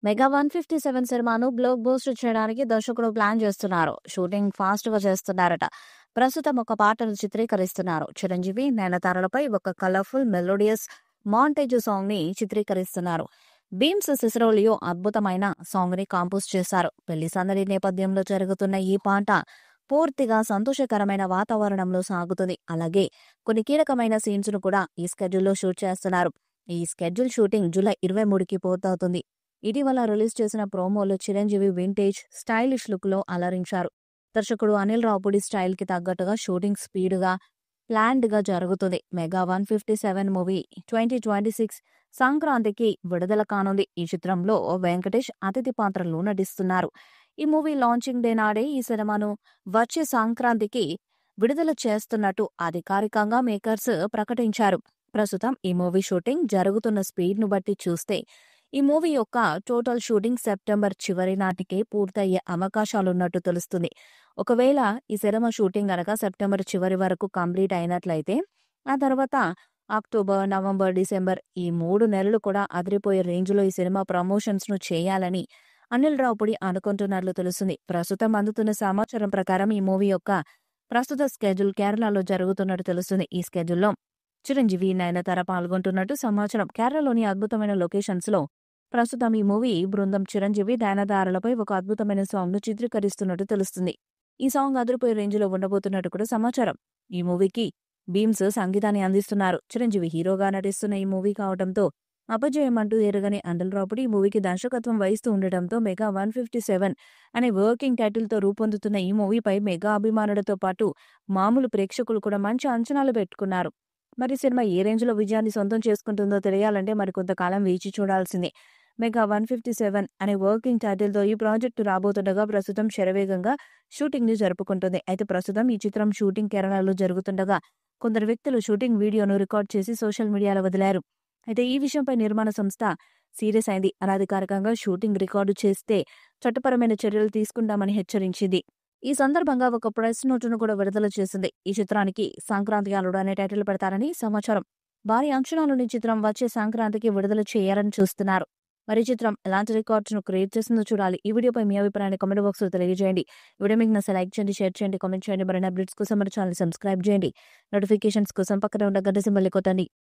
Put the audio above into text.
Mega 157 సినిమాను block buster చేయడానికి దర్శకుడు ప్లాన్ చేస్తున్నారు. షూటింగ్ ఫాస్ట్ గా చేస్తున్నారట. ప్రస్తుతం ఒక పాటను చిత్రీకరిస్తున్నారు. చిరంజీవి, నయనతారలపై ఒక కలర్ఫుల్ మెలోడియస్ మాంటేజ్ సాంగ్ ని చిత్రీకరిస్తున్నారు. బీమ్స్ సిసిరోలియో అద్భుతమైన సాంగ్ ని కాంపోజ్ చేశారు. పెళ్లి సందడి నేపథ్యంలో జరుగుతున్న ఈ పాట పూర్తిగా సంతోషకరమైన వాతావరణంలో సాగుతుంది. అలాగే కొన్ని కీలకమైన సీన్స్ ను కూడా ఈ స్కెడ్యూల్లో షూట్ చేస్తున్నారు. ఈ స్కెడ్యూల్ షూటింగ్ జూలై 23కి పూర్తవుతుంది. ఇటీవల రిలీజ్ చేసిన ప్రోమోలో చిరంజీవి వింటేజ్, స్టైలిష్ లుక్ లో అలరించారు. దర్శకుడు అనిల్ రావుపూడి స్టైల్ కి తగ్గట్టుగా షూటింగ్ స్పీడ్గా ప్లాన్డ్ గా జరుగుతుంది. మెగా 157 మూవీ 2026 సంక్రాంతికి విడుదల కానుంది. ఈ చిత్రంలో వెంకటేష్ అతిథి పాత్రలో నటిస్తున్నారు. ఈ మూవీ లాంచింగ్ డే నాడే ఈ సినిమాను వచ్చే సంక్రాంతికి విడుదల చేస్తున్నట్టు అధికారికంగా మేకర్స్ ప్రకటించారు. ప్రస్తుతం ఈ మూవీ షూటింగ్ జరుగుతున్న స్పీడ్ ను బట్టి చూస్తే ఈ మూవీ యొక్క టోటల్ షూటింగ్ సెప్టెంబర్ చివరి నాటికే పూర్తయ్యే అవకాశాలున్నట్టు తెలుస్తుంది. ఒకవేళ ఈ సినిమా షూటింగ్ గనక సెప్టెంబర్ చివరి వరకు కంప్లీట్ అయినట్లయితే ఆ తర్వాత అక్టోబర్, నవంబర్, డిసెంబర్ ఈ 3 నెలలు కూడా అదిరిపోయే రేంజ్లో ఈ సినిమా ప్రమోషన్స్ ను చేయాలని అనిల్ రావుపూడి అనుకుంటున్నట్లు తెలుస్తుంది. ప్రస్తుతం అందుతున్న సమాచారం ప్రకారం ఈ మూవీ యొక్క ప్రస్తుత స్కెడ్యూల్ కేరళలో జరుగుతున్నట్టు తెలుస్తుంది. ఈ స్కెడ్యూల్లో చిరంజీవి, నయనతార పాల్గొంటున్నట్టు సమాచారం. కేరళలోని అద్భుతమైన లొకేషన్స్ లో ప్రస్తుతం ఈ మూవీ బృందం చిరంజీవి, నయనతారలపై ఒక అద్భుతమైన సాంగ్ ను చిత్రీకరిస్తున్నట్టు తెలుస్తుంది. ఈ సాంగ్ అదిరిపోయే రేంజ్ లో ఉండబోతున్నట్టు కూడా సమాచారం. ఈ మూవీకి బీమ్స్ సంగీతాన్ని అందిస్తున్నారు. చిరంజీవి హీరోగా నటిస్తున్న ఈ మూవీ కావడంతో అపజయం అంటూ ఎరగని అనిల్ రావుపూడి ఈ మూవీకి దర్శకత్వం వహిస్తూ ఉండటంతో మెగా 157 అనే వర్కింగ్ టైటిల్ తో రూపొందుతున్న ఈ మూవీపై మెగా అభిమానులతో పాటు మామూలు ప్రేక్షకులు కూడా మంచి అంచనాలు పెట్టుకున్నారు. మరి సినిమా ఏ రేంజ్ లో విజయాన్ని సొంతం చేసుకుంటుందో తెలియాలంటే మరికొంతకాలం వేచి చూడాల్సిందే. మెగా 157 అనే వర్కింగ్ టైటిల్ తో ఈ ప్రాజెక్టు రాబోతుండగా ప్రస్తుతం శరవేగంగా షూటింగ్ ని జరుపుకుంటుంది. అయితే ప్రస్తుతం ఈ చిత్రం షూటింగ్ కేరళలో జరుగుతుండగా కొందరు వ్యక్తులు షూటింగ్ వీడియోను రికార్డ్ చేసి సోషల్ మీడియాలో వదిలారు. అయితే ఈ విషయంపై నిర్మాణ సంస్థ సీరియస్ అయింది. అనధికారికంగా షూటింగ్ రికార్డు చేస్తే చట్టపరమైన చర్యలు తీసుకుంటామని హెచ్చరించింది. ఈ సందర్భంగా ఒక ప్రెస్ నోటును కూడా విడుదల చేసింది. ఈ చిత్రానికి సంక్రాంతి అల్లుడు అనే టైటిల్ పెడతారని సమాచారం. భారీ అంచనాలున్న చిత్రం వచ్చే సంక్రాంతికి విడుదల చేయాలని చూస్తున్నారు. మరి చిత్రం ఎలాంటి రికార్డ్స్ ను క్రియేట్ చేసిందో చూడాలి. ఈ వీడియోపై మీ అభిప్రాయాన్ని కామెంట్ బాక్స్ లో తెలియజేయండి. వీడియో మీకు నచ్చితే లైక్ చేయండి, షేర్ చేయండి, కామెంట్ చేయండి. మరిన్ని అప్డేట్స్ కోసం మన ఛానల్ సబ్స్క్రైబ్ చేయండి. నోటిఫికేషన్స్ కోసం పక్కన ఉన్న గంట సింబల్ కొట్టండి.